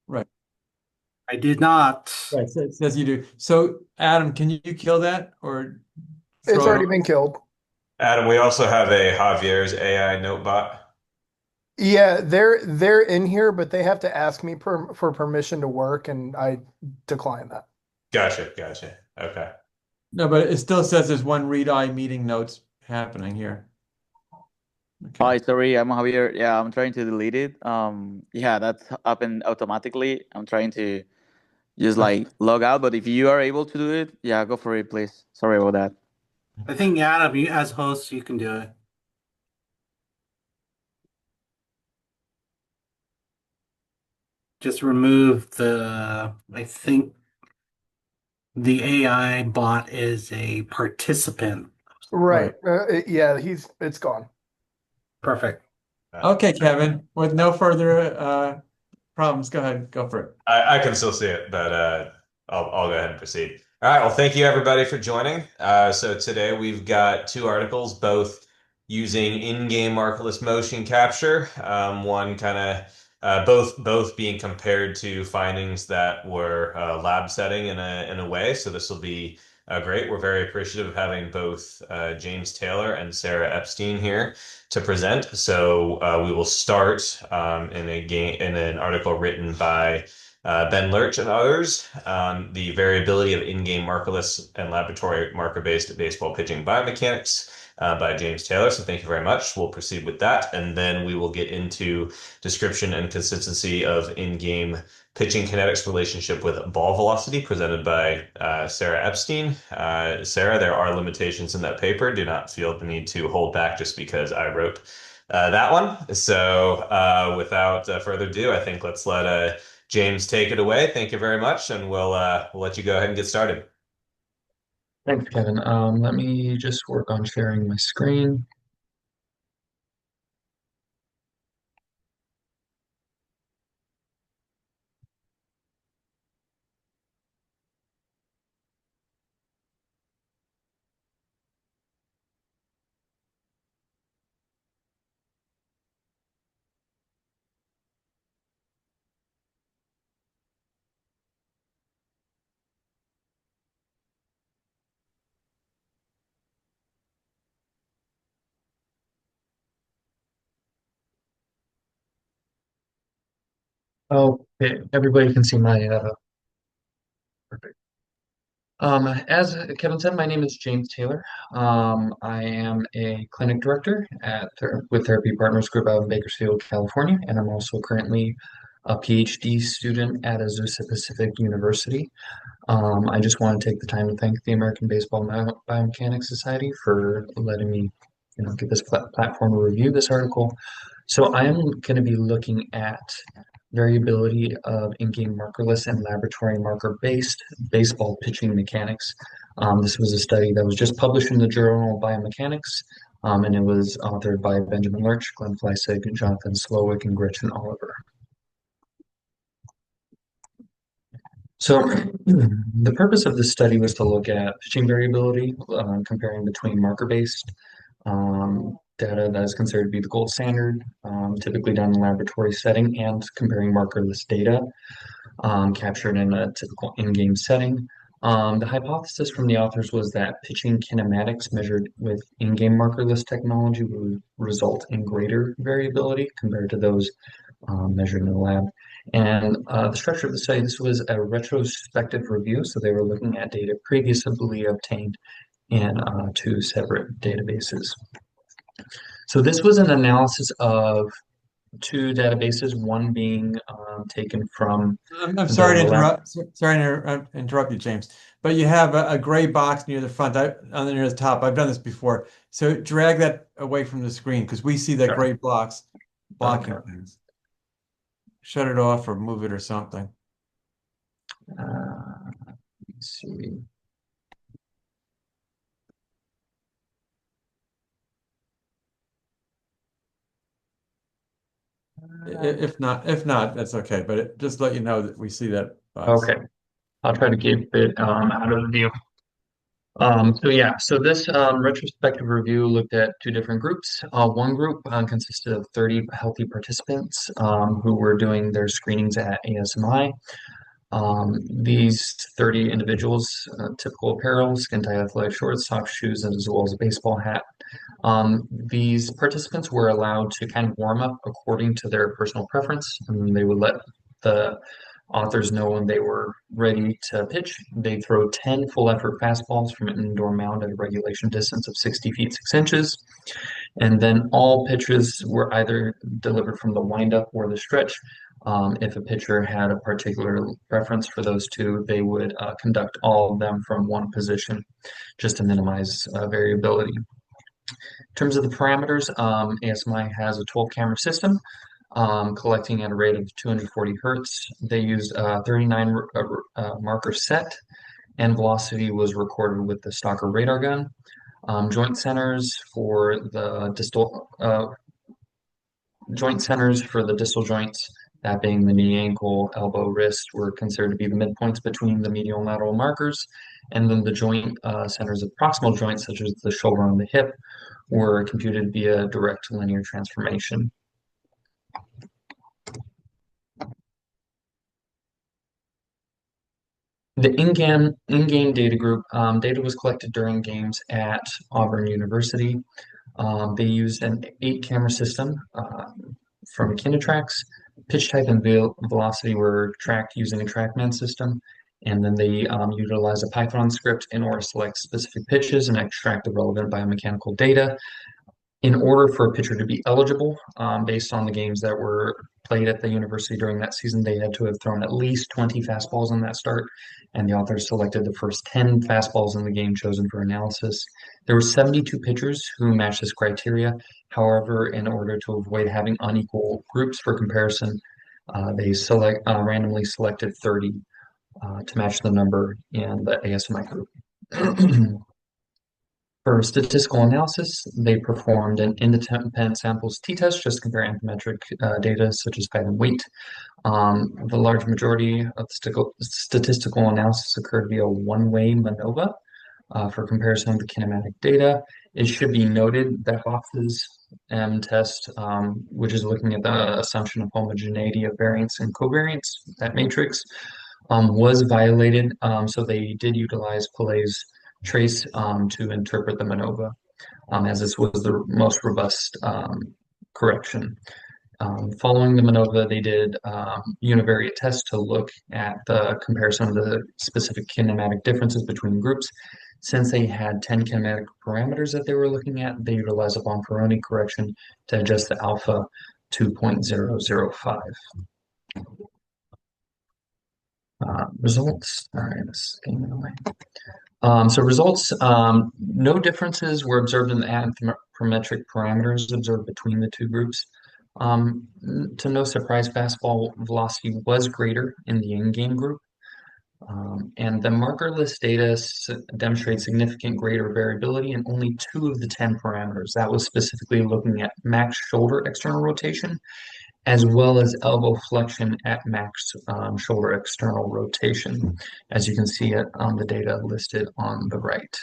Right. I did not. Right. So it says you do. So, Adam, can you kill that or It's throw it already off? been killed. Adam, we also have a Javier's AI notebot. Yeah, they're in here, but they have to ask me for permission to work, and I decline that. Gotcha. Okay. No, but it still says there's one read-I meeting notes happening here. Okay. Hi, sorry, I'm Javier. Yeah, I'm trying to delete it. Yeah, that's happened automatically. I'm trying to just Okay. like log out, but if you are able to do it, yeah, go for it, please. Sorry about that. I think Adam, you as host, you can do it. Just remove I think the AI bot is a participant. Right. Right. Yeah, it's gone. Perfect. Uh, Okay, Kevin, with no further problems, go ahead, go for it. I can still see it, but I'll go ahead and proceed. All right. Well, thank you everybody for joining. So today we've got two articles, both using in-game markerless motion capture. One kind of both being compared to findings that were lab setting in a way. So this will be great. We're very appreciative of having both James Taylor and Sarah Epstein here to present. So we will start in an article written by Ben Lurch and others on the variability of in-game markerless and laboratory marker-based baseball pitching biomechanics by James Taylor. So thank you very much. We'll proceed with that, and then we will get into description and consistency of in-game pitching kinetics relationship with ball velocity presented by Sarah Epstein. Sarah, there are limitations in that paper. Do not feel the need to hold back just because I wrote that one. So without further ado, I think let's let James take it away. Thank you very much, and we'll let you go ahead and get started. Thanks, Kevin. Let me just work on sharing my screen. Okay, everybody can see my perfect. As Kevin said, my name is James Taylor. I am a clinic director with Therapy Partners Group out in Bakersfield, California, and I'm also currently a PhD student at Azusa Pacific University. I just want to take the time to thank the American Baseball Biomechanics Society for letting me, get this platform to review this article. So I am going to be looking at variability of in-game markerless and laboratory marker-based baseball pitching mechanics. This was a study that was just published in the Journal of Biomechanics, and it was authored by Benjamin Lurch, Glenn Fleissig, Jonathan Slowick, and Gretchen Oliver. So the purpose of this study was to look at pitching variability, comparing between marker-based data that is considered to be the gold standard, typically done in laboratory setting, and comparing markerless data captured in a typical in-game setting. The hypothesis from the authors was that pitching kinematics measured with in-game markerless technology would result in greater variability compared to those measured in the lab. And the structure of the study, this was a retrospective review, so they were looking at data previously obtained in two separate databases. So this was an analysis of two databases, one being taken from I'm sorry the to lab. interrupt. Sorry to interrupt you, James. But you have a gray box near the front, near the top. I've done this before. So drag that away from the screen because we see that Sure. gray box Okay. blocking things. Shut it off or move it or something. Let's see. If not, that's okay. But just let you know that we see that box. Okay. I'll try to keep it out of view. So yeah, so this retrospective review looked at two different groups. One group consisted of 30 healthy participants who were doing their screenings at ASMI. These 30 individuals, typical apparel, skin tight athletic shorts, soft shoes, as well as a baseball hat. These participants were allowed to kind of warm up according to their personal preference, and they would let the authors know when they were ready to pitch. They throw 10 full effort fastballs from an indoor mound at a regulation distance of 60 feet 6 inches. And then all pitches were either delivered from the windup or the stretch. If a pitcher had a particular preference for those two, they would conduct all of them from one position just to minimize variability. In terms of the parameters, ASMI has a 12 camera system collecting at a rate of 240 hertz. They used 39 marker set, and velocity was recorded with the Stalker radar gun. Joint centers for the distal joints, that being the knee, ankle, elbow, wrist, were considered to be the midpoints between the medial and lateral markers. And then the joint centers of proximal joints, such as the shoulder and the hip, were computed via direct linear transformation. The in-game data group, data was collected during games at Auburn University. They used an 8-camera system from Kinetrax. Pitch type and velocity were tracked using a TrackMan system. And then they utilized a Python script in order to select specific pitches and extract the relevant biomechanical data. In order for a pitcher to be eligible, based on the games that were played at the university during that season, they had to have thrown at least 20 fastballs on that start, and the authors selected the first 10 fastballs in the game chosen for analysis. There were 72 pitchers who matched this criteria. However, in order to avoid having unequal groups for comparison, they randomly selected 30 to match the number in the ASMI group. For statistical analysis, they performed an independent samples t-test just to compare anthropometric data such as height and weight. The large majority of statistical analysis occurred via one-way MANOVA for comparison of the kinematic data. It should be noted that Box's M test, which is looking at the assumption of homogeneity of variance and covariance, that matrix, was violated. So they did utilize Pillai's trace to interpret the MANOVA, as this was the most robust correction. Following the MANOVA, they did univariate tests to look at the comparison of the specific kinematic differences between groups. Since they had 10 kinematic parameters that they were looking at, they utilized a Bonferroni correction to adjust the alpha to 0.005. Results. All right, this is getting in the way. So results, no differences were observed in the anthropometric parameters observed between the two groups. To no surprise, fastball velocity was greater in the in-game group. And the markerless data demonstrates significant greater variability in only 2 of the 10 parameters. That was specifically looking at max shoulder external rotation, as well as elbow flexion at max shoulder external rotation, as you can see it on the data listed on the right.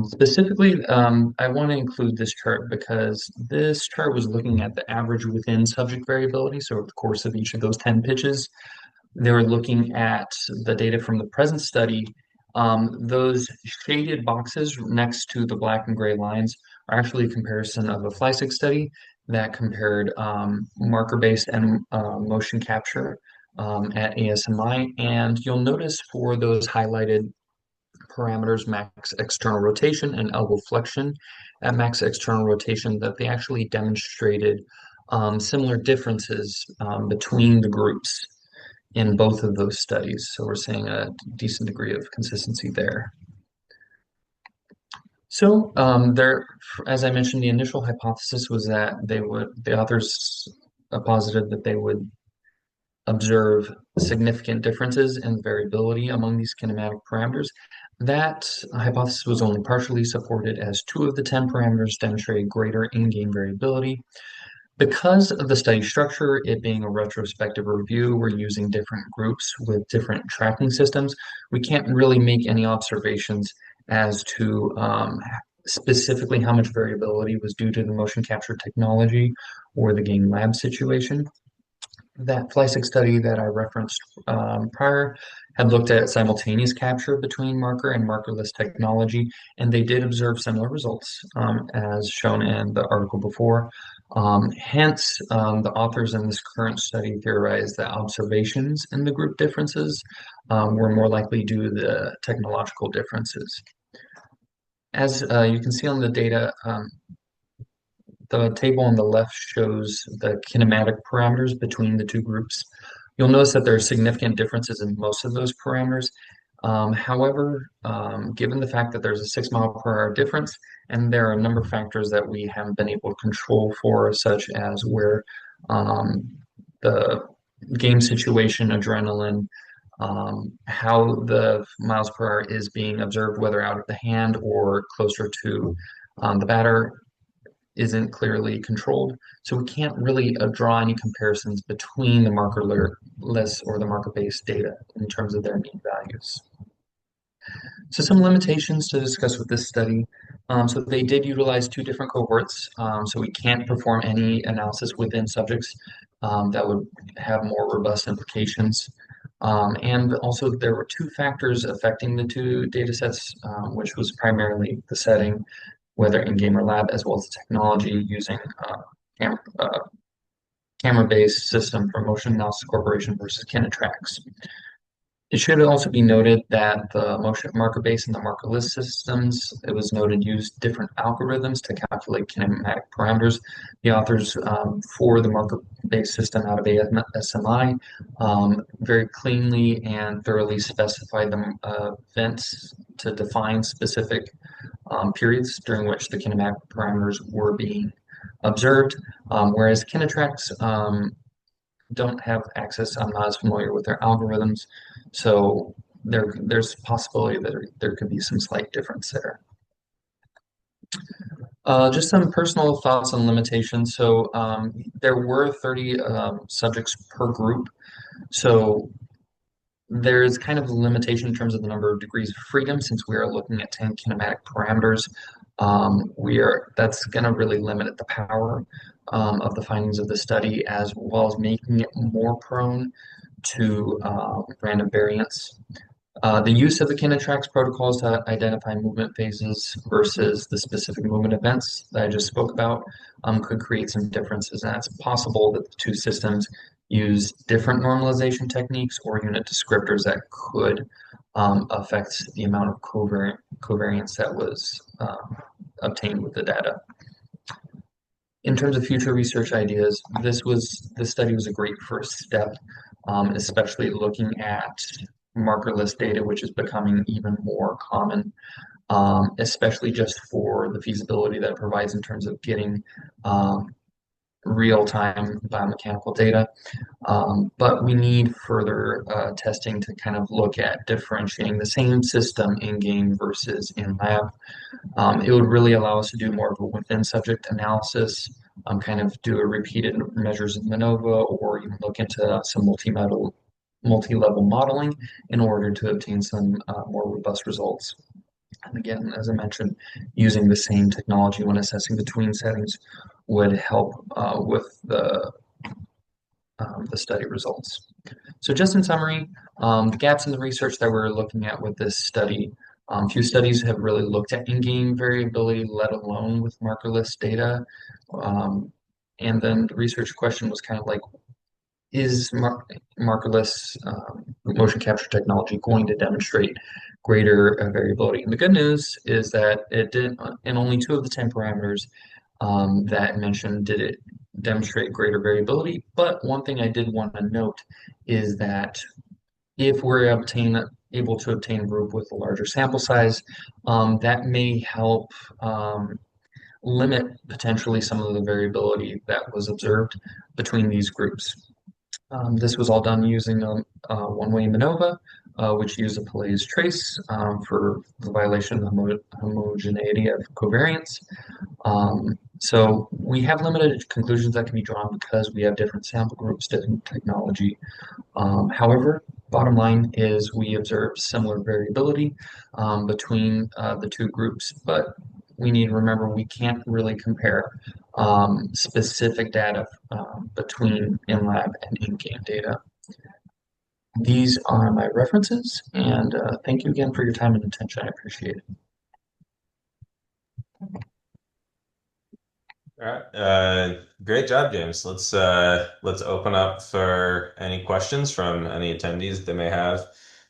Specifically, I want to include this chart because this chart was looking at the average within subject variability. So over the course of each of those 10 pitches, they were looking at the data from the present study. Those shaded boxes next to the black and gray lines are actually a comparison of a Fleischig study that compared marker-based and motion capture at ASMI. And you'll notice for those highlighted parameters, max external rotation and elbow flexion at max external rotation, that they actually demonstrated similar differences between the groups in both of those studies. So we're seeing a decent degree of consistency there. So as I mentioned, the initial hypothesis was that the authors posited that they would observe significant differences in variability among these kinematic parameters. That hypothesis was only partially supported, as 2 of the 10 parameters demonstrated greater in-game variability. Because of the study structure, it being a retrospective review, we're using different groups with different tracking systems. We can't really make any observations as to specifically how much variability was due to the motion capture technology or the game lab situation. That FLYSIG study that I referenced prior had looked at simultaneous capture between marker and markerless technology, and they did observe similar results as shown in the article before. Hence, the authors in this current study theorized that observations in the group differences were more likely due to the technological differences. As you can see on the data, the table on the left shows the kinematic parameters between the two groups. You'll notice that there are significant differences in most of those parameters. However, given the fact that there's a 6 mile per hour difference, and there are a number of factors that we haven't been able to control for, such as where the game situation, adrenaline, how the miles per hour is being observed, whether out of the hand or closer to the batter, isn't clearly controlled. So we can't really draw any comparisons between the markerless or the marker-based data in terms of their mean values. So some limitations to discuss with this study. So they did utilize 2 different cohorts. So we can't perform any analysis within subjects that would have more robust implications. And also there were 2 factors affecting the 2 data sets, which was primarily the setting, whether in-game or lab, as well as the technology using camera-based system for Motion Analysis Corporation versus Kinetrax. It should also be noted that the motion marker-based and the markerless systems, it was noted, used different algorithms to calculate kinematic parameters. The authors for the marker-based system out of ASMI very cleanly and thoroughly specified the events to define specific periods during which the kinematic parameters were being observed, whereas Kinetrax don't have access. I'm not as familiar with their algorithms, so there's a possibility that there could be some slight difference there. Just some personal thoughts on limitations. So there were 30 subjects per group, so there is kind of a limitation in terms of the number of degrees of freedom since we are looking at 10 kinematic parameters. That's going to really limit the power of the findings of the study, as well as making it more prone to random variance. The use of the Kinetrax protocols to identify movement phases versus the specific movement events that I just spoke about could create some differences, and it's possible that the 2 systems use different normalization techniques or unit descriptors that could affect the amount of covariance that was obtained with the data. In terms of future research ideas, this study was a great first step, especially looking at markerless data, which is becoming even more common, especially just for the feasibility that it provides in terms of getting real-time biomechanical data. But we need further testing to kind of look at differentiating the same system in-game versus in-lab. It would really allow us to do more of a within-subject analysis, kind of do a repeated measures of MANOVA, or even look into some multi-level modeling in order to obtain some more robust results. And again, as I mentioned, using the same technology when assessing between settings would help with the study results. So just in summary, the gaps in the research that we're looking at with this study, few studies have really looked at in-game variability, let alone with markerless data. And then the research question was kind of like, is markerless motion capture technology going to demonstrate greater variability? And the good news is that it did, in only 2 of the 10 parameters that I mentioned, did it demonstrate greater variability. But one thing I did want to note is that if we're able to obtain a group with a larger sample size, that may help limit potentially some of the variability that was observed between these groups. This was all done using a one-way MANOVA, which used a Pillai's trace for the violation of the homogeneity of covariance. So we have limited conclusions that can be drawn because we have different sample groups, different technology. However, bottom line is we observe similar variability between the two groups, but we need to remember we can't really compare specific data between in-lab and in-game data. These are my references, and thank you again for your time and attention. I appreciate it. All right. Great job, James. Let's open up for any questions from any attendees that they may have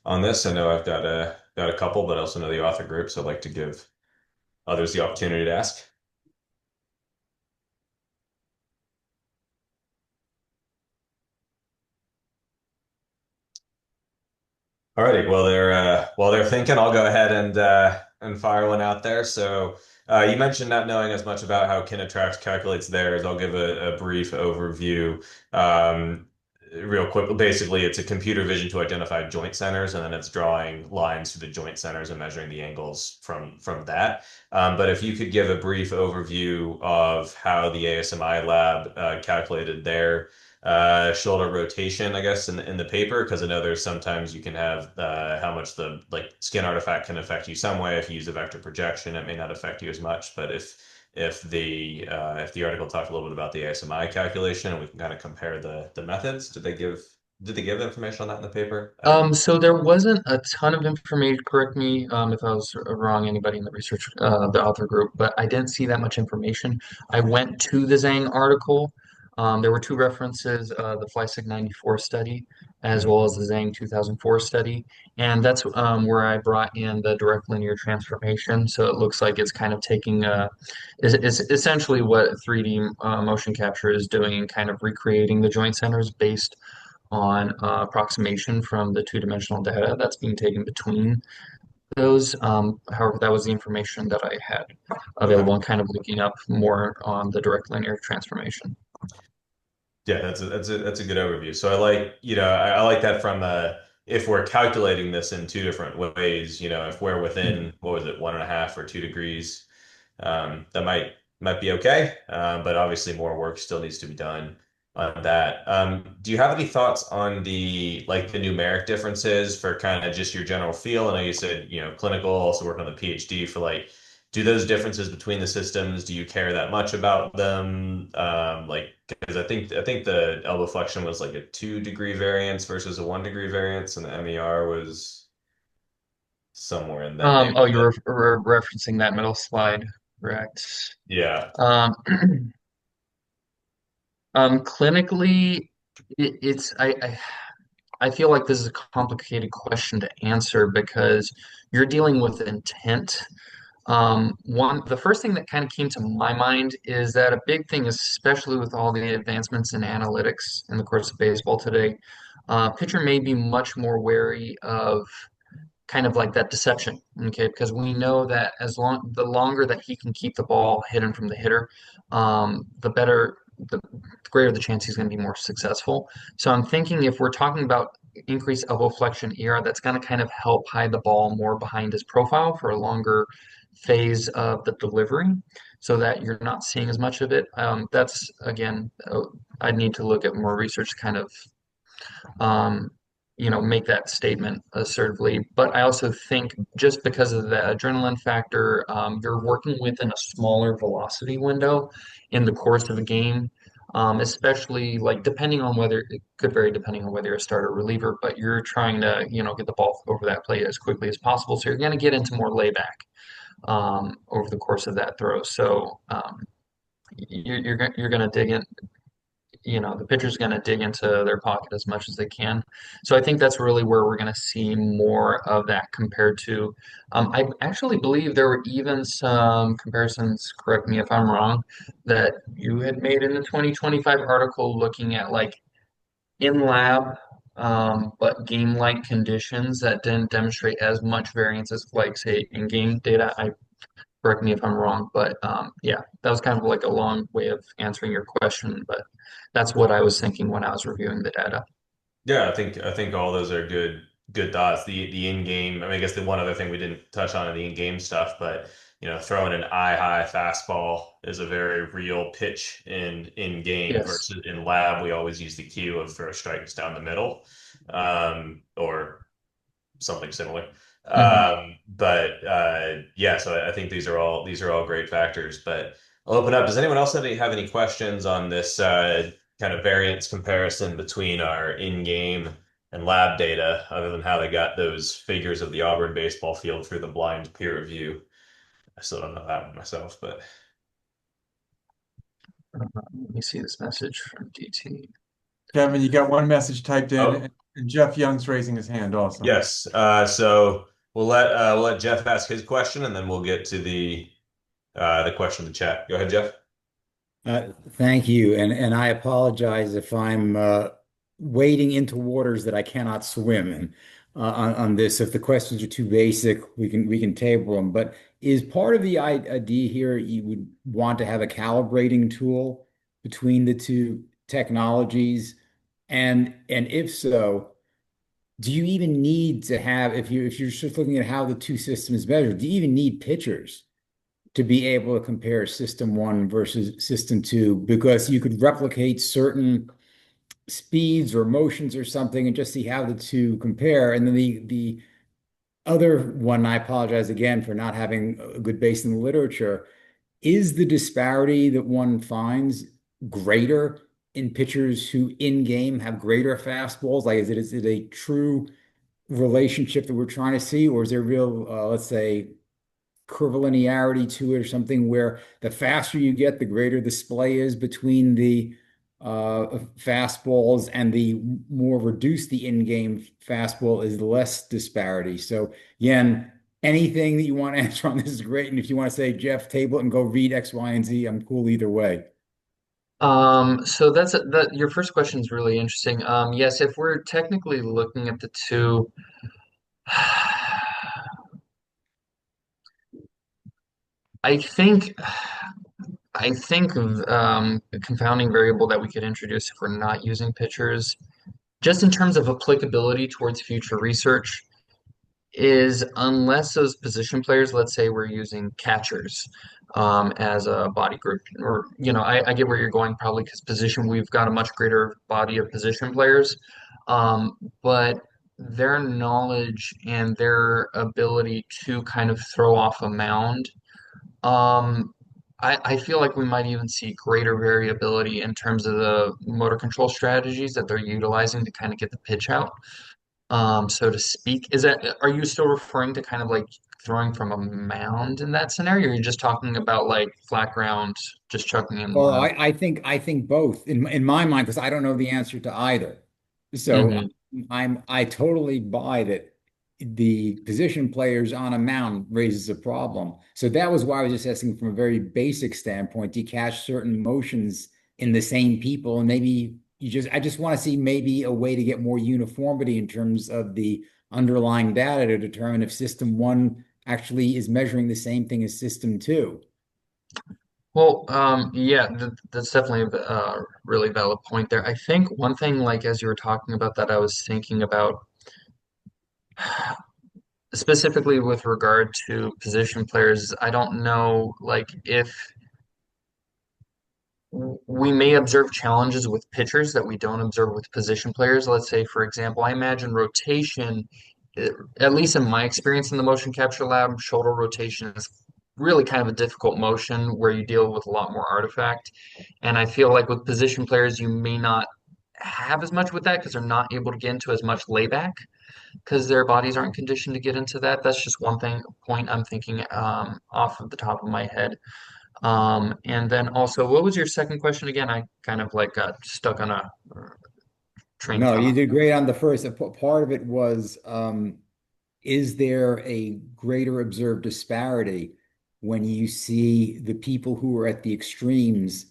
on this. I know I've got a couple, but I also know the author group, so I'd like to give others the opportunity to ask. Alrighty, well while they're thinking, I'll go ahead and fire one out there. So you mentioned not knowing as much about how Kinetrax calculates theirs. I'll give a brief overview. Real quick. Basically, it's a computer vision to identify joint centers, and then it's drawing lines through the joint centers and measuring the angles from that. But if you could give a brief overview of how the ASMI lab calculated their shoulder rotation, I guess, in the paper, because I know there's sometimes you can have how much the skin artifact can affect you some way. If you use a vector projection, it may not affect you as much. But if the article talked a little bit about the ASMI calculation, and we can kind of compare the methods, did they give information on that in the paper? So there wasn't a ton of information, correct me if I was wrong, anybody in the research, the author group, but I didn't see that much information. I went to the Zhang article. There were two references, the FlySig 94 study, as well as the Zhang 2004 study. And that's where I brought in the direct linear transformation. So it looks like it's kind of taking, it's essentially what 3D motion capture is doing and kind of recreating the joint centers based on approximation from the two-dimensional data that's being taken between those. However, that was the information that I had available and kind of looking up more on the direct linear transformation. Yeah, that's a good overview. So I like, I like that from if we're calculating this in two different ways, if we're within, what was it, 1.5 or 2 degrees, that might be okay. But obviously more work still needs to be done on that. Do you have any thoughts on the numeric differences for kind of just your general feel? I know you said, clinical, also working on the PhD for do those differences between the systems, do you care that much about them? Because I think the elbow flexion was like a 2 degree variance versus a 1 degree variance, and the MER was somewhere in that Oh, neighborhood. you're referencing that middle slide, correct? Yeah. Um, Clinically, it's I feel like this is a complicated question to answer because you're dealing with intent. The first thing that kind of came to my mind is that a big thing, especially with all the advancements in analytics in the course of baseball today, pitcher may be much more wary of kind of like that deception, okay? Because we know that the longer that he can keep the ball hidden from the hitter, the better, the greater the chance he's going to be more successful. So I'm thinking if we're talking about increased elbow flexion ER, that's going to kind of help hide the ball more behind his profile for a longer phase of the delivery, so that you're not seeing as much of it. That's again, I'd need to look at more research to kind of um, make that statement assertively. But I also think just because of the adrenaline factor, you're working within a smaller velocity window in the course of a game, especially like depending on whether it could vary depending on whether you're a starter or reliever, but you're trying to, get the ball over that plate as quickly as possible. So you're going to get into more layback over the course of that throw. So you're going to dig in, the pitcher's going to dig into their pocket as much as they can. So I think that's really where we're going to see more of that compared to. I actually believe there were even some comparisons, correct me if I'm wrong, that you had made in the 2025 article looking at like in lab, but game-like conditions that didn't demonstrate as much variance as like say in-game data. Correct me if I'm wrong, but yeah, that was kind of like a long way of answering your question, but that's what I was thinking when I was reviewing the data. Yeah, I think all those are good thoughts. The in-game, I mean, I guess the one other thing we didn't touch on in the in-game stuff, but throwing an eye high fastball is a very real pitch in game Yes. versus in lab. We always use the cue of throw strikes down the middle, or something similar. Mhm. But yeah, so I think these are all great factors. But I'll open up. Does anyone else have any questions on this kind of variance comparison between our in-game and lab data, other than how they got those figures of the Auburn baseball field through the blind peer review? I still don't know that one myself, but Let me see this message from DT. Kevin, you got one message typed in, oh, and Jeff Young's raising his hand also. yes. So we'll let Jeff ask his question, and then we'll get to the question in the chat. Go ahead, Jeff. Thank you, and I apologize if I'm wading into waters that I cannot swim in on this. If the questions are too basic, we can table them. But is part of the idea here you would want to have a calibrating tool between the two technologies, and if so, do you even need to have if you're just looking at how the two systems measure, do you even need pitchers to be able to compare system one versus system two, because you could replicate certain speeds or motions or something and just see how the two compare. And then the other one, I apologize again for not having a good base in the literature, is the disparity that one finds greater in pitchers who in game have greater fastballs? Like, is it a true relationship that we're trying to see, or is there real, let's say, curvilinearity to it, or something where the faster you get, the greater the splay is between the fastballs, and the more reduced the in-game fastball is, the less disparity. So again, anything that you want to answer on this is great. And if you want to say, Jeff, table it and go read X, Y, and Z, I'm cool either way. So that your first question is really interesting. Yes, if we're technically looking at the two, I think I think a confounding variable that we could introduce if we're not using pitchers, just in terms of applicability towards future research, is unless those position players, let's say we're using catchers as a body group, or I get where you're going, probably because position, we've got a much greater body of position players, but their knowledge and their ability to kind of throw off a mound, I feel like we might even see greater variability in terms of the motor control strategies that they're utilizing to kind of get the pitch out, so to speak. Are you still referring to kind of like throwing from a mound in that scenario? Or are you just talking about like flat ground, just chucking in Well, one? I think both in my mind, because I don't know the answer to either. So Hmm. I totally buy that the position players on a mound raises a problem. So that was why I was just asking from a very basic standpoint. Do you catch certain motions in the same people? And maybe I just want to see maybe a way to get more uniformity in terms of the underlying data to determine if system one actually is measuring the same thing as system two. Well, yeah, that's definitely a really valid point there. I think one thing, like as you were talking about that, I was thinking about specifically with regard to position players. I don't know, like if we may observe challenges with pitchers that we don't observe with position players. Let's say, for example, I imagine rotation, eh, at least in my experience in the motion capture lab, shoulder rotation is really kind of a difficult motion where you deal with a lot more artifact. And I feel like with position players, you may not have as much with that because they're not able to get into as much layback because their bodies aren't conditioned to get into that. That's just one point I'm thinking off of the top of my head. And then also, what was your second question again? I kind of like got stuck on a train of No, you thought. did great on the first. Part of it was, is there a greater observed disparity when you see the people who are at the extremes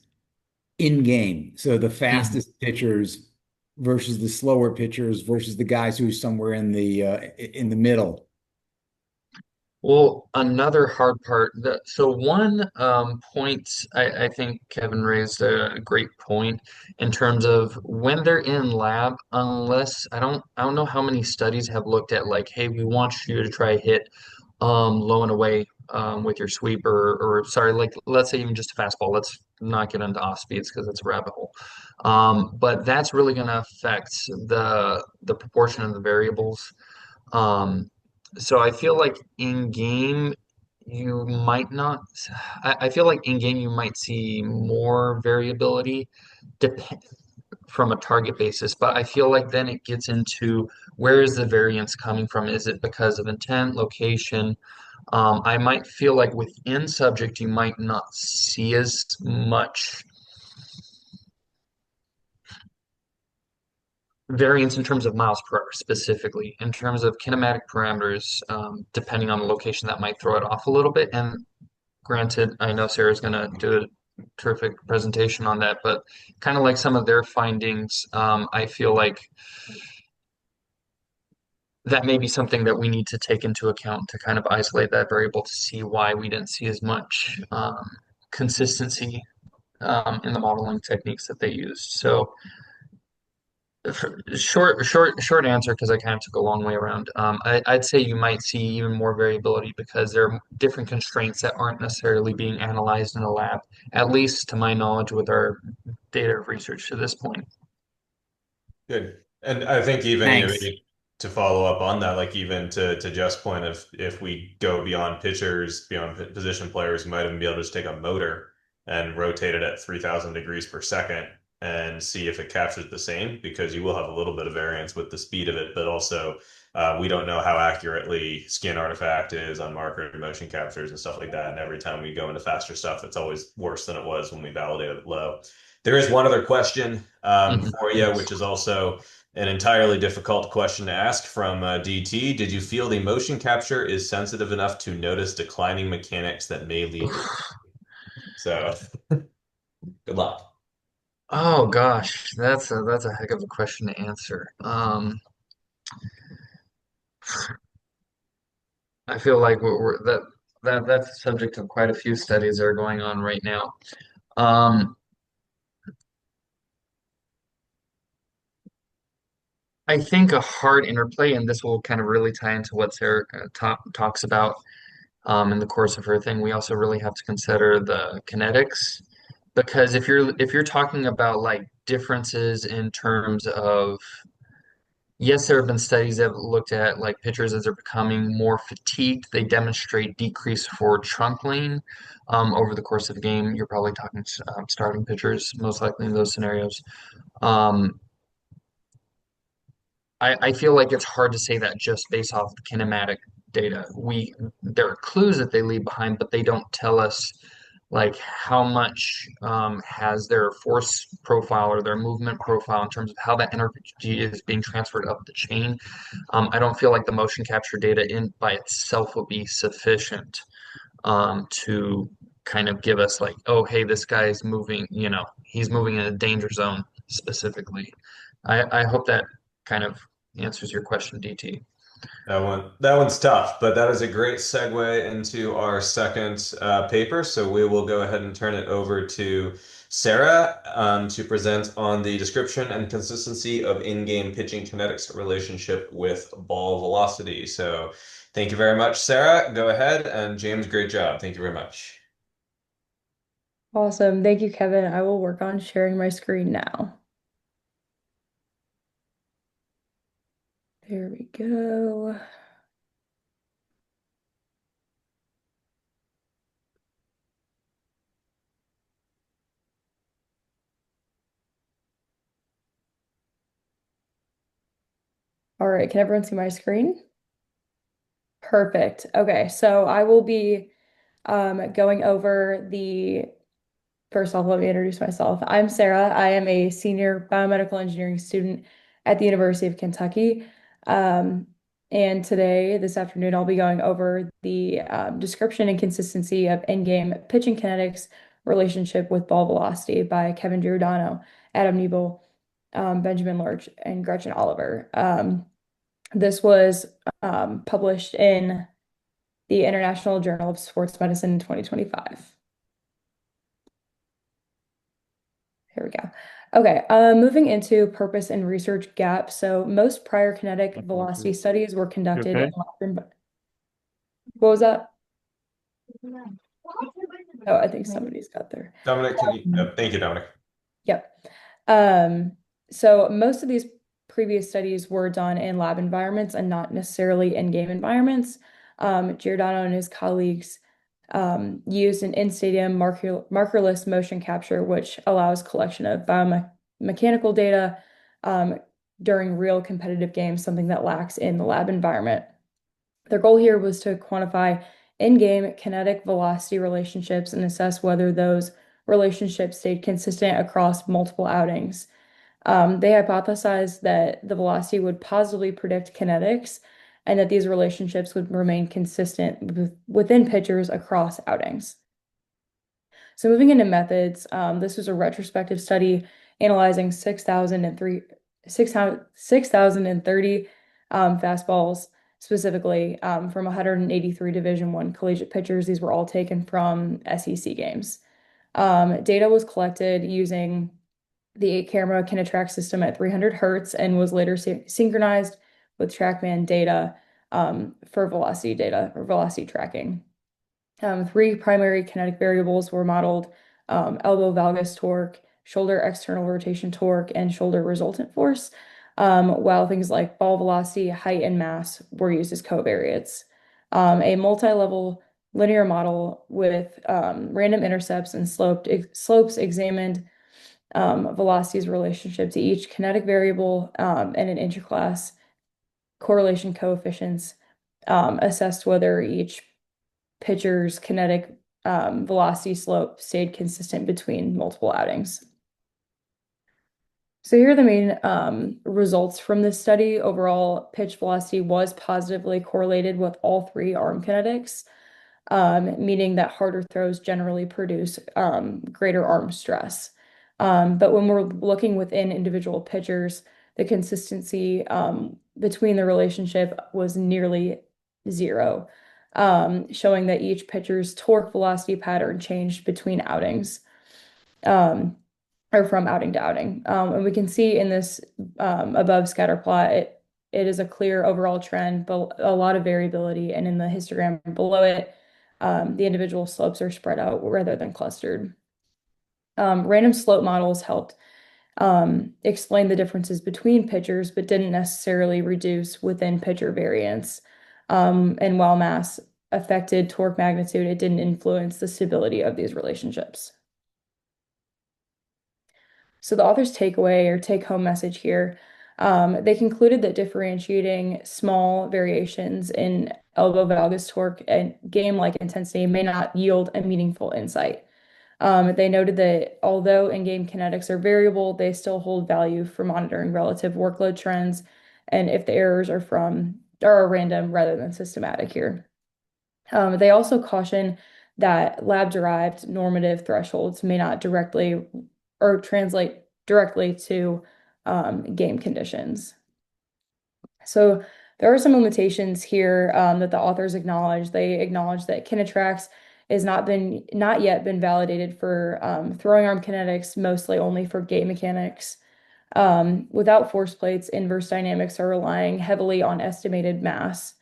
in game? So the Mhm. fastest pitchers versus the slower pitchers versus the guys who are somewhere in the middle. Well, another hard part that so one point I think Kevin raised a great point in terms of when they're in lab, unless I don't know how many studies have looked at like, hey, we want you to try hit low and away with your sweep or sorry, like let's say even just a fastball. Let's not get into off speeds because it's a rabbit hole. But that's really going to affect the proportion of the variables. So I feel like in game you might not. I feel like in game you might see more variability depend from a target basis, but I feel like then it gets into where is the variance coming from? Is it because of intent, location? I might feel like within subject, you might not see as much variance in terms of miles per hour specifically. In terms of kinematic parameters, depending on the location, that might throw it off a little bit. And granted, I know Sarah's going to do a terrific presentation on that, but kind of like some of their findings, I feel like that may be something that we need to take into account to kind of isolate that variable to see why we didn't see as much consistency in the modeling techniques that they used. So, short answer because I kind of took a long way around. I'd say you might see even more variability because there are different constraints that aren't necessarily being analyzed in a lab, at least to my knowledge, with our data of research to this point. Good. And I think even Thanks. to follow up on that, like even to Jeff's point of if we go beyond pitchers, beyond position players, we might even be able to just take a motor and rotate it at 3,000 degrees per second and see if it captures the same, because you will have a little bit of variance with the speed of it, but also we don't know how accurately skin artifact is on marker motion captures and stuff like that. And every time we go into faster stuff, it's always worse than it was when we validated it low. There is one other question for you, which is also an entirely difficult question to ask from DT. Did you feel the motion capture is sensitive enough to notice declining mechanics that may lead to? So, good luck. Oh gosh, that's a heck of a question to answer. I feel like that's the subject of quite a few studies that are going on right now. Um, I think a hard interplay, and this will kind of really tie into what Sarah talks about in the course of her thing. We also really have to consider the kinetics, because if you're talking about like differences in terms of yes, there have been studies that have looked at like pitchers as they're becoming more fatigued. They demonstrate decrease for trunk lane over the course of the game. You're probably talking starting pitchers, most likely in those scenarios. Um, I feel like it's hard to say that just based off the kinematic data. There are clues that they leave behind, but they don't tell us like how much has their force profile or their movement profile in terms of how that energy is being transferred up the chain. I don't feel like the motion capture data in by itself will be sufficient to kind of give us like, oh, hey, this guy is moving, he's moving in a danger zone specifically. I hope that kind of answers your question, DT. That one's tough, but that is a great segue into our second paper. So we will go ahead and turn it over to Sarah to present on the description and consistency of in-game pitching kinetics relationship with ball velocity. So thank you very much, Sarah. Go ahead, and James, great job. Thank you very much. Awesome. Thank you, Kevin. I will work on sharing my screen now. There we go. All right, can everyone see my screen? Perfect. Okay, so I will be going over the first off, let me introduce myself. I'm Sarah. I am a senior biomedical engineering student at the University of Kentucky. And today, this afternoon, I'll be going over the description and consistency of in-game pitching kinetics relationship with ball velocity by Kevin Giordano, Adam Nebel, Benjamin Lurch, and Gretchen Oliver. This was published in the International Journal of Sports Medicine in 2025. Here we go. Okay, moving into purpose and research gap. So most prior kinetic velocity studies were conducted in okay? What was that? Oh, I think somebody's got there. Dominic, can you? Thank you, Dominic. Yep. So most of these previous studies were done in lab environments and not necessarily in-game environments. Giordano and his colleagues used an in-stadium markerless motion capture, which allows collection of biomechanical data during real competitive games, something that lacks in the lab environment. Their goal here was to quantify in-game kinetic velocity relationships and assess whether those relationships stayed consistent across multiple outings. They hypothesized that the velocity would positively predict kinetics and that these relationships would remain consistent within pitchers across outings. So moving into methods, this was a retrospective study analyzing 6,030 fastballs specifically from 183 Division I collegiate pitchers. These were all taken from SEC games. Data was collected using the 8-camera Kinetrack system at 300 hertz and was later synchronized with TrackMan data for velocity data or velocity tracking. 3 primary kinetic variables were modeled: elbow valgus torque, shoulder external rotation torque, and shoulder resultant force, while things like ball velocity, height, and mass were used as covariates. A multi-level linear model with random intercepts and slopes examined velocity's relationship to each kinetic variable and an interclass correlation coefficients assessed whether each pitcher's kinetic velocity slope stayed consistent between multiple outings. So here are the main results from this study. Overall, pitch velocity was positively correlated with all 3 arm kinetics, meaning that harder throws generally produce greater arm stress. But when we're looking within individual pitchers, the consistency between the relationship was nearly 0, showing that each pitcher's torque velocity pattern changed between outings, or from outing to outing. And we can see in this above scatter plot, it is a clear overall trend, but a lot of variability. And in the histogram below it, the individual slopes are spread out rather than clustered. Random slope models helped explain the differences between pitchers, but didn't necessarily reduce within pitcher variance. And while mass affected torque magnitude, it didn't influence the stability of these relationships. So the author's takeaway or take-home message here, they concluded that differentiating small variations in elbow valgus torque and game-like intensity may not yield a meaningful insight. They noted that although in-game kinetics are variable, they still hold value for monitoring relative workload trends, and if the errors are random rather than systematic here. They also caution that lab-derived normative thresholds may not directly or translate directly to game conditions. So there are some limitations here that the authors acknowledge. They acknowledge that Kinetrax is not yet been validated for throwing arm kinetics, mostly only for gate mechanics. Without force plates, inverse dynamics are relying heavily on estimated mass.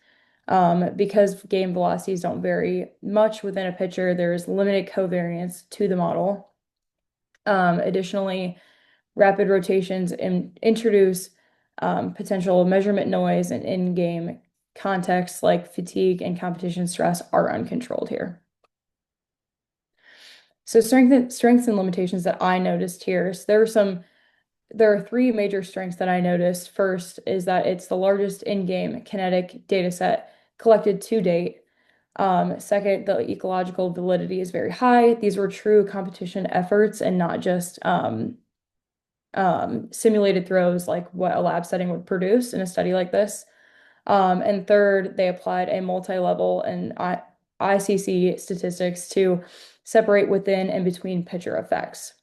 Because game velocities don't vary much within a pitcher, there's limited covariance to the model. Additionally, rapid rotations introduce potential measurement noise, and in-game contexts like fatigue and competition stress are uncontrolled here. So strengths and limitations that I noticed here. So there are 3 major strengths that I noticed. First is that it's the largest in-game kinetic data set collected to date. Second, the ecological validity is very high. These were true competition efforts and not just simulated throws like what a lab setting would produce in a study like this. And third, they applied a multi-level and ICC statistics to separate within and between pitcher effects.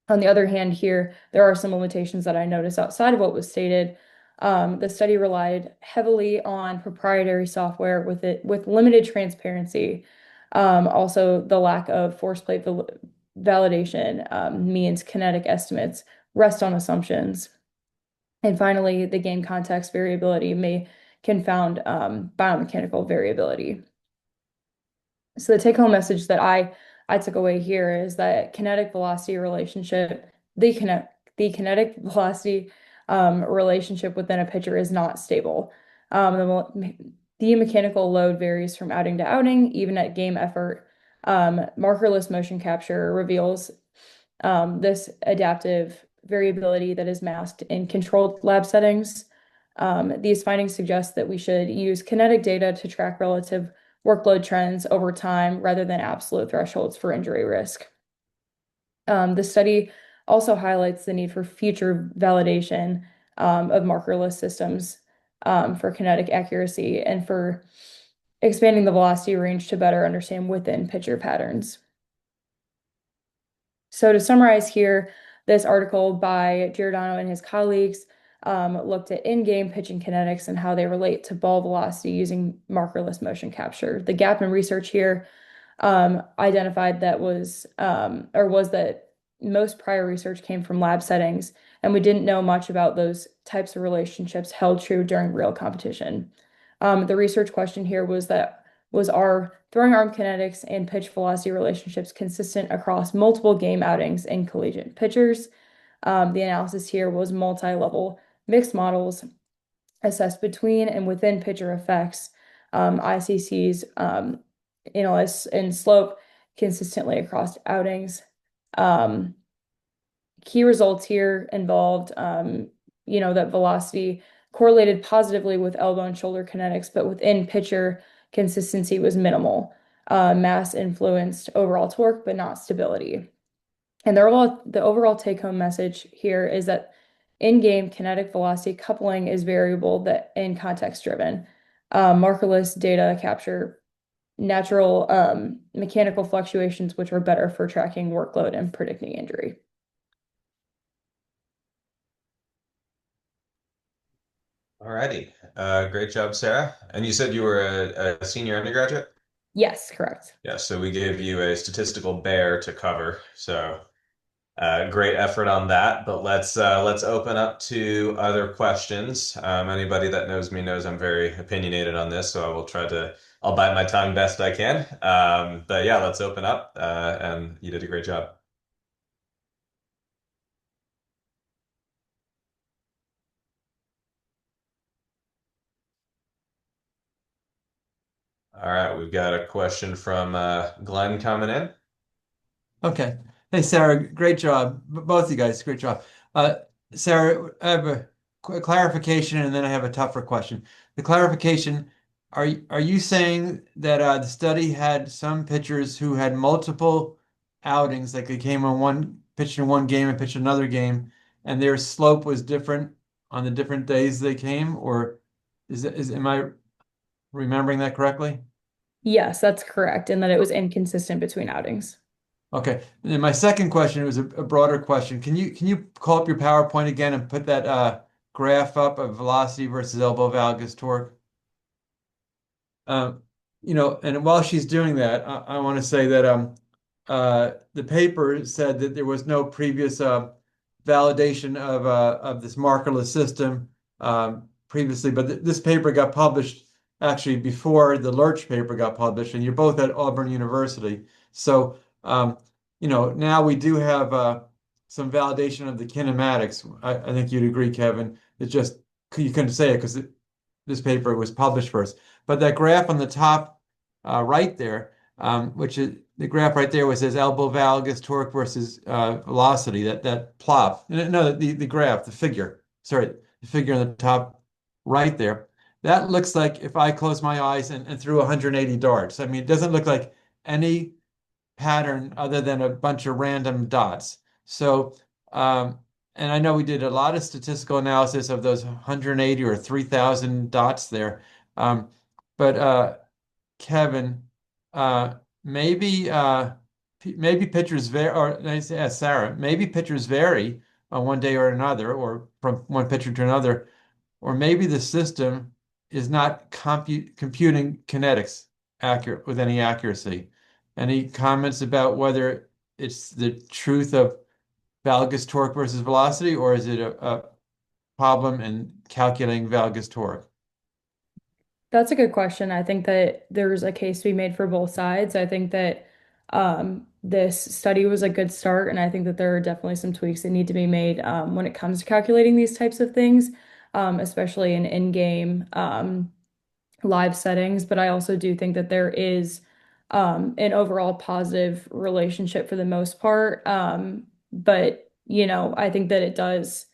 On the other hand, here, there are some limitations that I noticed outside of what was stated. The study relied heavily on proprietary software with limited transparency. Also, the lack of force plate validation means kinetic estimates rest on assumptions. And finally, the game context variability may confound biomechanical variability. So the take-home message that I took away here is that kinetic velocity relationship, the kinetic velocity relationship within a pitcher is not stable. The mechanical load varies from outing to outing, even at game effort. Markerless motion capture reveals this adaptive variability that is masked in controlled lab settings. These findings suggest that we should use kinetic data to track relative workload trends over time rather than absolute thresholds for injury risk. The study also highlights the need for future validation of markerless systems for kinetic accuracy and for expanding the velocity range to better understand within pitcher patterns. So to summarize here, this article by Giordano and his colleagues looked at in-game pitching kinetics and how they relate to ball velocity using markerless motion capture. The gap in research here identified that was that most prior research came from lab settings, and we didn't know much about those types of relationships held true during real competition. The research question here was our throwing arm kinetics and pitch velocity relationships consistent across multiple game outings in collegiate pitchers. The analysis here was multi-level mixed models assessed between and within pitcher effects, ICCs, analysts, and slope consistently across outings. Key results here involved, that velocity correlated positively with elbow and shoulder kinetics, but within pitcher consistency was minimal. Mass influenced overall torque, but not stability. And the overall take-home message here is that in-game kinetic velocity coupling is variable and context-driven. Markerless data capture natural mechanical fluctuations, which are better for tracking workload and predicting injury. Alrighty. Great job, Sarah. And you said you were a senior undergraduate? Yes, correct. Yeah, so we gave you a statistical bear to cover. So great effort on that. But let's open up to other questions. Anybody that knows me knows I'm very opinionated on this, so I'll bite my tongue best I can. But yeah, let's open up. And you did a great job. All right, we've got a question from Glenn coming in. Okay. Hey, Sarah, great job. Both of you guys, great job. Uh, Sarah, I have a clarification and then I have a tougher question. The clarification, are you saying that the study had some pitchers who had multiple outings, like they came on pitched in one game and pitched another game, and their slope was different on the different days they came, or am I remembering that correctly? Yes, that's correct, and that it was inconsistent between outings. Okay. And then my second question was a broader question. Can you call up your PowerPoint again and put that graph up of velocity versus elbow valgus torque? And while she's doing that, I want to say that the paper said that there was no previous validation of this markerless system previously, but this paper got published actually before the Lurch paper got published, and you're both at Auburn University. So, now we do have some validation of the kinematics. I think you'd agree, Kevin. It's just you couldn't say it because this paper was published first. But that graph on the top right there, which is the graph right there, which says elbow valgus torque versus velocity, that plot. No, the graph, the figure. Sorry, the figure on the top right there. That looks like if I close my eyes and threw 180 darts. I mean, it doesn't look like any pattern other than a bunch of random dots. So, and I know we did a lot of statistical analysis of those 180 or 3,000 dots there. But Kevin, uh, maybe maybe pitchers vary, or Sarah, maybe pitchers vary on one day or another, or from one pitcher to another, or maybe the system is not computing kinetics accurate with any accuracy. Any comments about whether it's the truth of valgus torque versus velocity, or is it a problem in calculating valgus torque? That's a good question. I think that there's a case to be made for both sides. I think that this study was a good start, and I think that there are definitely some tweaks that need to be made when it comes to calculating these types of things, especially in in-game live settings. But I also do think that there is an overall positive relationship for the most part. But I think that it does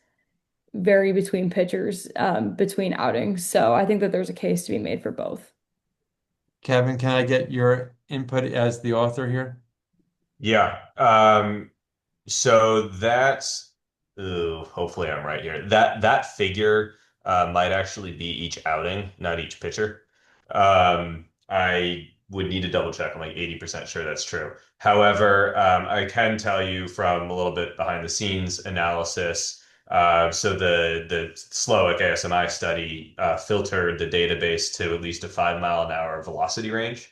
vary between pitchers, between outings. So I think that there's a case to be made for both. Kevin, can I get your input as the author here? Yeah. So that's, ooh, hopefully I'm right here. That figure might actually be each outing, not each pitcher. I would need to double check. I'm like 80% sure that's true. However, I can tell you from a little bit behind the scenes analysis. So the Slowick ASMI study filtered the database to at least a 5 mile an hour velocity range,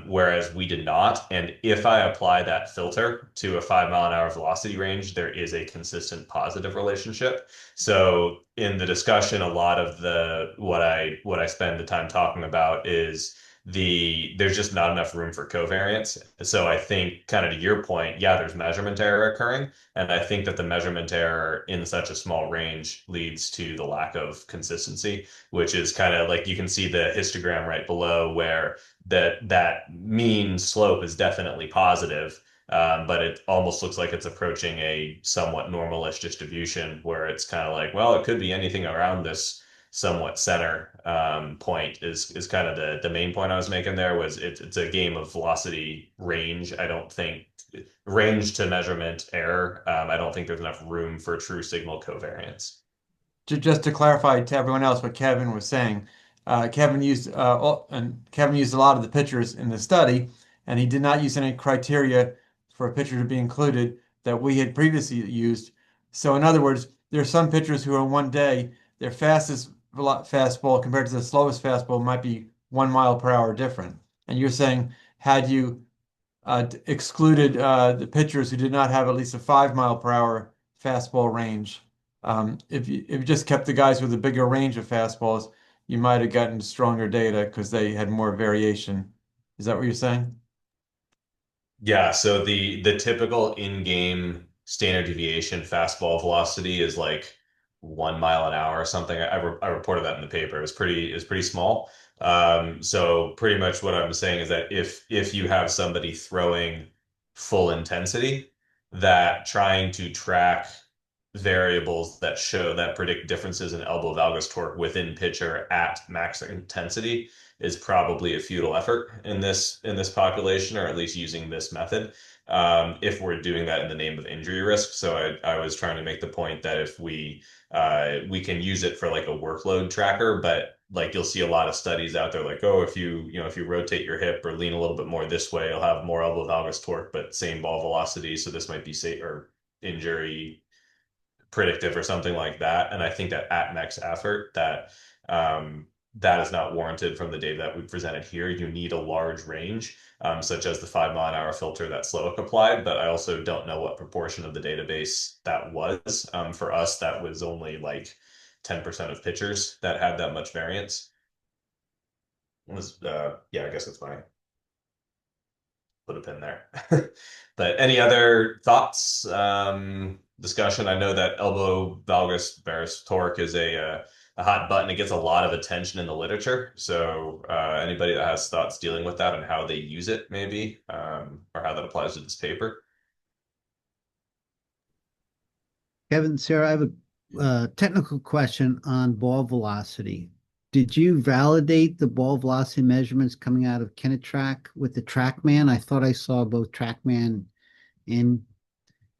whereas we did not. And if I apply that filter to a 5 mile an hour velocity range, there is a consistent positive relationship. So in the discussion, a lot of the what I spend the time talking about is there's just not enough room for covariance. So I think kind of to your point, yeah, there's measurement error occurring. And I think that the measurement error in such a small range leads to the lack of consistency, which is kind of like you can see the histogram right below where that mean slope is definitely positive, but it almost looks like it's approaching a somewhat normalish distribution where it's kind of like, well, it could be anything around this somewhat center point is kind of the main point I was making there was it's a game of velocity range. I don't think range to measurement error. I don't think there's enough room for true signal covariance. Just to clarify to everyone else what Kevin was saying, Kevin used a lot of the pitchers in the study, and he did not use any criteria for a pitcher to be included that we had previously used. So, in other words, there are some pitchers who, on one day, their fastest fastball compared to the slowest fastball might be 1 mile per hour different. And you're saying, had you excluded the pitchers who did not have at least a 5 mile per hour fastball range. If you just kept the guys with a bigger range of fastballs, you might have gotten stronger data because they had more variation. Is that what you're saying? Yeah, so the typical in-game standard deviation fastball velocity is like 1 mile an hour or something. I reported that in the paper. It was pretty small. So pretty much what I'm saying is that if you have somebody throwing full intensity, that trying to track variables that predict differences in elbow valgus torque within pitcher at max intensity is probably a futile effort in this population, or at least using this method. If we're doing that in the name of injury risk. So I was trying to make the point that if we can use it for like a workload tracker, but like you'll see a lot of studies out there like, oh, if you rotate your hip or lean a little bit more this way, you'll have more elbow valgus torque, but same ball velocity. So this might be safe or injury predictive or something like that. And I think that at max effort, that is not warranted from the data that we presented here. You need a large range, such as the 5 mile an hour filter that Slowick applied, but I also don't know what proportion of the database that was. For us, that was only like 10% of pitchers that had that much variance. Yeah, I guess that's my put a pin there. But any other thoughts, discussion? I know that elbow valgus varus torque is a hot button. It gets a lot of attention in the literature. So anybody that has thoughts dealing with that and how they use it, maybe, or how that applies to this paper. Kevin, Sarah, I have a technical question on ball velocity. Did you validate the ball velocity measurements coming out of Kinetrack with the TrackMan? I thought I saw both TrackMan and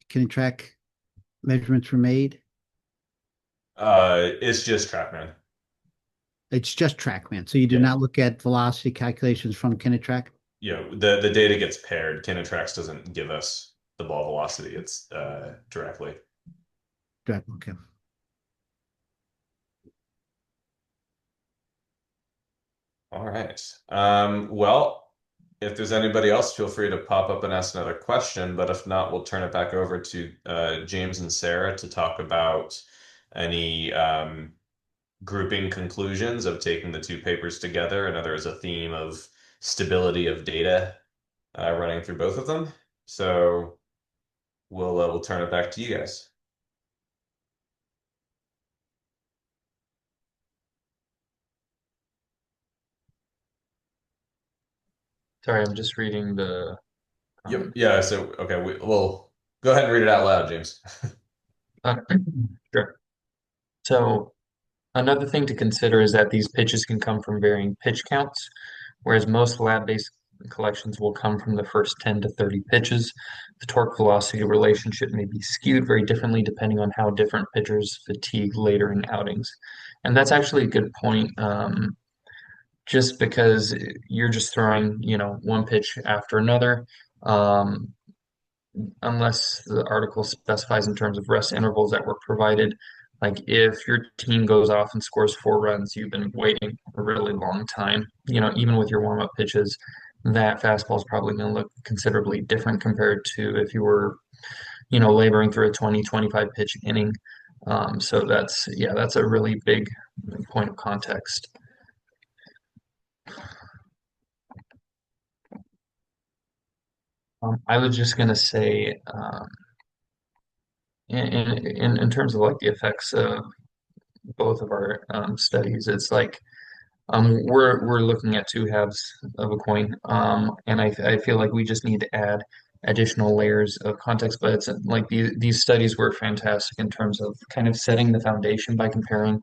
Kinetrack measurements were made. It's just TrackMan. It's just TrackMan. So you do Yeah. not look at velocity calculations from Kinetrack? The data gets paired. Kinetrax doesn't give us the ball velocity. It's directly. Okay. All right. Well, if there's anybody else, feel free to pop up and ask another question. But if not, we'll turn it back over to James and Sarah to talk about any grouping conclusions of taking the two papers together. Another is a theme of stability of data running through both of them. So we'll turn it back to you guys. Sorry, I'm just reading the Yep. Yeah. So okay, we'll go ahead and read it out loud, James. uh, sure. So another thing to consider is that these pitches can come from varying pitch counts, whereas most lab-based collections will come from the first 10 to 30 pitches. The torque velocity relationship may be skewed very differently depending on how different pitchers fatigue later in outings. And that's actually a good point. Just because you're just throwing, one pitch after another. Um, Unless the article specifies in terms of rest intervals that were provided. Like if your team goes off and scores 4 runs, you've been waiting a really long time. Even with your warm-up pitches, that fastball is probably going to look considerably different compared to if you were, laboring through a 20, 25 pitch inning. So that's a really big point of context. I was just going to say, in terms of like the effects of both of our studies, it's like we're looking at two halves of a coin, and I feel like we just need to add additional layers of context. But it's like these studies were fantastic in terms of kind of setting the foundation by comparing,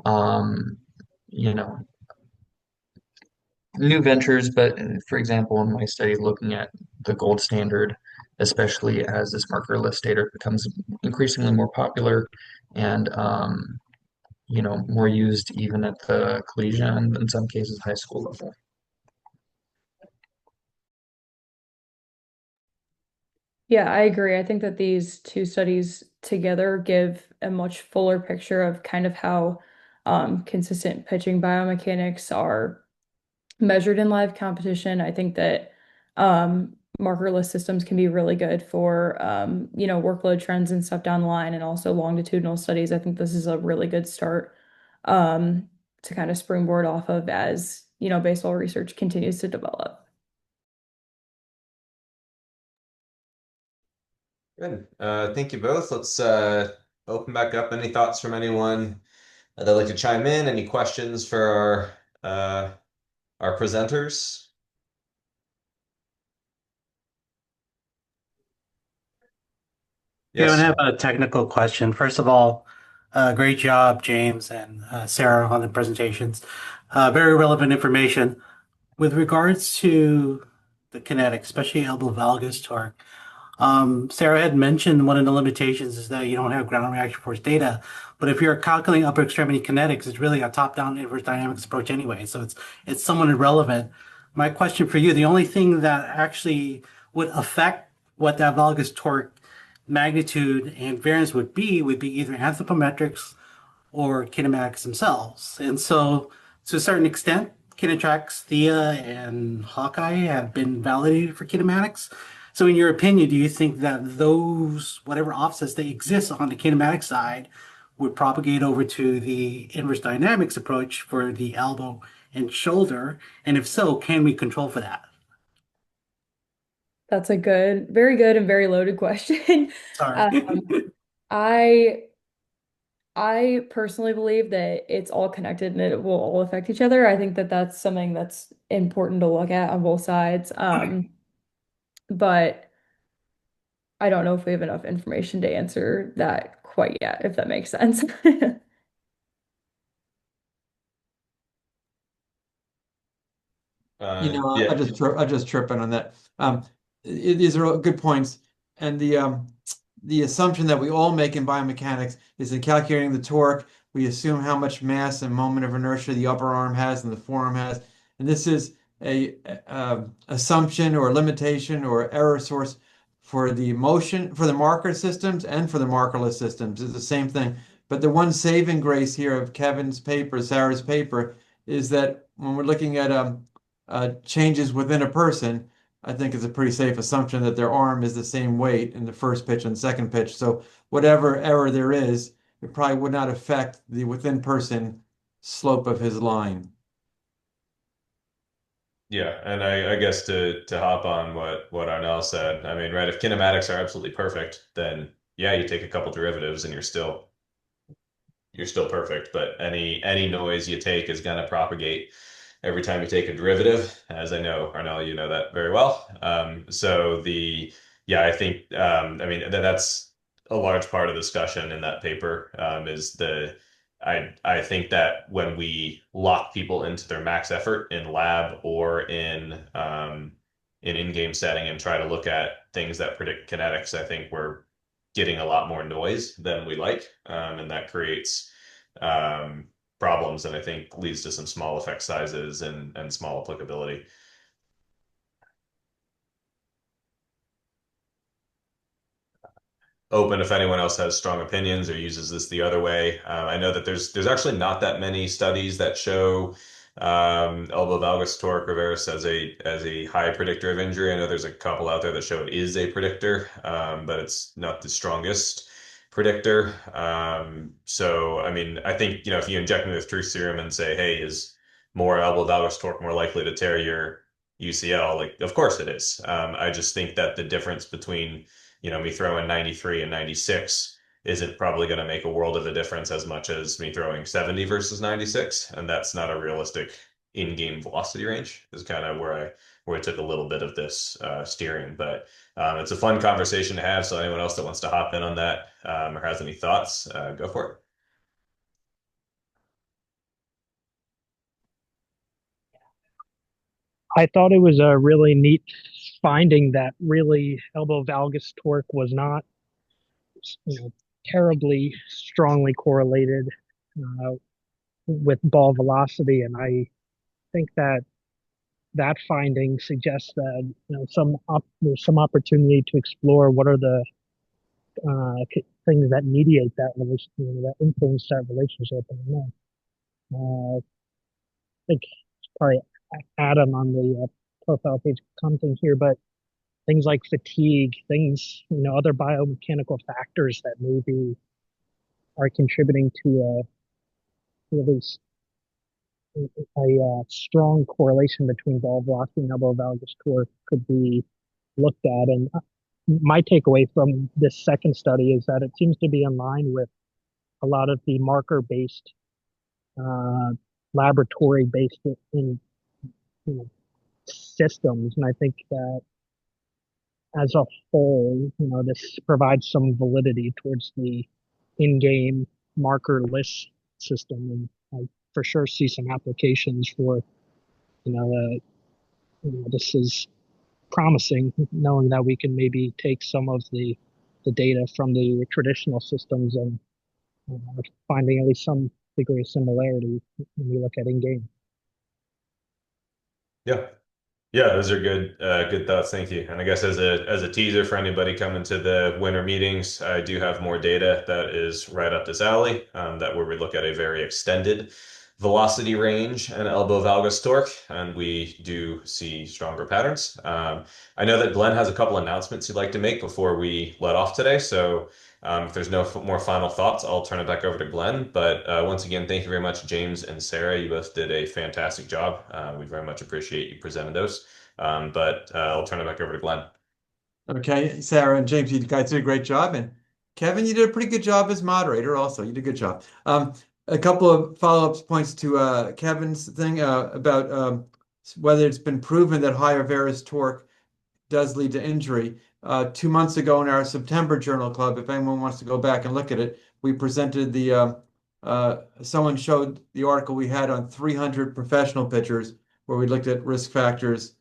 um, you know, new ventures. But for example, in my study, looking at the gold standard, especially as this markerless data becomes increasingly more popular and more used even at the collegiate and in some cases high school level. Yeah, I agree. I think that these two studies together give a much fuller picture of kind of how consistent pitching biomechanics are measured in live competition. I think that markerless systems can be really good for workload trends and stuff down the line and also longitudinal studies. I think this is a really good start to kind of springboard off of as, baseball research continues to develop. Good. Thank you both. Let's open back up. Any thoughts from anyone that'd like to chime in? Any questions for our presenters? Kevin, I Yes. have a technical question. First of all, great job, James and Sarah, on the presentations. Very relevant information. With regards to the kinetics, especially elbow valgus torque, Sarah had mentioned one of the limitations is that you don't have ground reaction force data. But if you're calculating upper extremity kinetics, it's really a top-down inverse dynamics approach anyway. So it's somewhat irrelevant. My question for you, the only thing that actually would affect what that valgus torque magnitude and variance would be either anthropometrics or kinematics themselves. And so, to a certain extent, Kinetrax, Thea, and Hawkeye have been validated for kinematics. So, in your opinion, do you think that those, whatever offsets that exist on the kinematic side, would propagate over to the inverse dynamics approach for the elbow and shoulder? And if so, can we control for that? That's a very good and very loaded question. Sorry. Um, I I personally believe that it's all connected and it will all affect each other. I think that that's something that's important to look at on both sides. But I don't know if we have enough information to answer that quite yet, if that makes sense. Yeah. I just tripping on that. These are all good points, and the assumption that we all make in biomechanics is in calculating the torque, we assume how much mass and moment of inertia the upper arm has and the forearm has, and this is a assumption or limitation or error source for the motion for the marker systems and for the markerless systems. It's the same thing. But the one saving grace here of Kevin's paper, Sarah's paper, is that when we're looking at changes within a person, I think it's a pretty safe assumption that their arm is the same weight in the first pitch and second pitch. So whatever error there is, it probably would not affect the within person slope of his line. Yeah, and I guess to hop on what Arnell said, I mean, right, if kinematics are absolutely perfect, then yeah, you take a couple derivatives and you're still perfect. But any noise you take is going to propagate every time you take a derivative, as I know, Arnell, you know that very well. So yeah, I think, I mean, that's a large part of the discussion in that paper, is I think that when we lock people into their max effort in lab or in in-game setting and try to look at things that predict kinetics, I think we're getting a lot more noise than we like, and that creates um, problems, and I think leads to some small effect sizes and small applicability. Open if anyone else has strong opinions or uses this the other way. I know that there's actually not that many studies that show elbow valgus torque reverse as a high predictor of injury. I know there's a couple out there that show it is a predictor, but it's not the strongest predictor. So I mean, I think if you inject me with truth serum and say, hey, is more elbow valgus torque more likely to tear your UCL? Like, of course it is. I just think that the difference between me throwing 93 and 96 isn't probably going to make a world of a difference as much as me throwing 70 versus 96. And that's not a realistic in-game velocity range, is kind of where I took a little bit of this steering. But it's a fun conversation to have. So anyone else that wants to hop in on that or has any thoughts, go for it. I thought it was a really neat finding that really elbow valgus torque was not, terribly strongly correlated uh, with ball velocity, and I think that that finding suggests that there's some opportunity to explore what are the things that mediate that relation, that influence that relationship. And I think it's probably Adam on the profile page commenting here, but things like fatigue, things, other biomechanical factors that maybe are contributing to at least a strong correlation between ball velocity and elbow valgus torque could be looked at. And my takeaway from this second study is that it seems to be in line with a lot of the marker-based, uh, laboratory-based in you know, systems. And I think that as a whole, this provides some validity towards the in-game markerless system, and I for sure see some applications for, this is promising, knowing that we can maybe take some of the data from the traditional systems and finding at least some degree of similarity when we look at in-game. Yeah. Yeah, those are good thoughts. Thank you. And I guess as a teaser for anybody coming to the winter meetings, I do have more data that is right up this alley, that where we look at a very extended velocity range and elbow valgus torque, and we do see stronger patterns. I know that Glenn has a couple announcements he'd like to make before we let off today. So if there's no more final thoughts, I'll turn it back over to Glenn. But once again, thank you very much, James and Sarah. You both did a fantastic job. We very much appreciate you presenting those. But I'll turn it back over to Glenn. Okay, Sarah and James, you guys did a great job, and Kevin, you did a pretty good job as moderator. Also, you did a good job. A couple of follow-up points to Kevin's thing about whether it's been proven that higher varus torque does lead to injury. 2 months ago in our September Journal Club, if anyone wants to go back and look at it, we presented someone showed the article we had on 300 professional pitchers where we looked at risk factors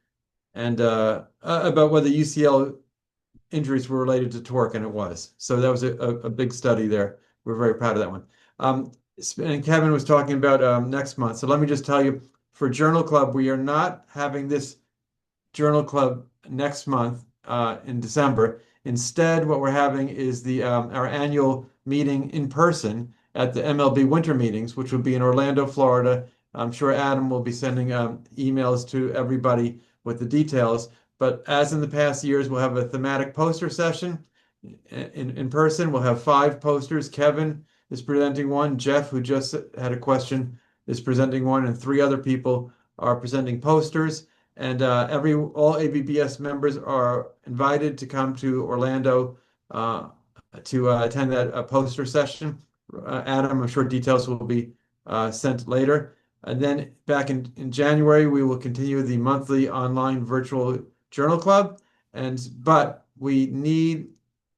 and about whether UCL injuries were related to torque, and it was. So that was a big study there. We're very proud of that one. And Kevin was talking about next month. So let me just tell you, for Journal Club, we are not having this Journal Club next month in December. Instead, what we're having is our annual meeting in person at the MLB Winter Meetings, which will be in Orlando, Florida. I'm sure Adam will be sending emails to everybody with the details. But as in the past years, we'll have a thematic poster session in person. We'll have 5 posters. Kevin is presenting one. Jeff, who just had a question, is presenting one, and three other people are presenting posters. And all ABBS members are invited to come to Orlando to attend that poster session. Adam, I'm sure details will be sent later. And then back in January, we will continue the monthly online virtual journal club. But we need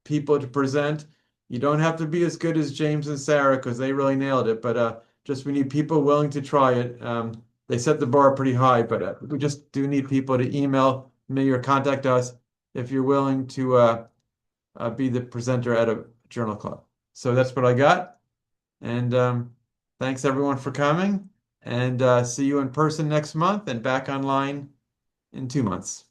people to present. You don't have to be as good as James and Sarah because they really nailed it, but just we need people willing to try it. They set the bar pretty high, but we just do need people to email me or contact us if you're willing to be the presenter at a journal club. So that's what I got. And thanks everyone for coming. And see you in person next month and back online in 2 months.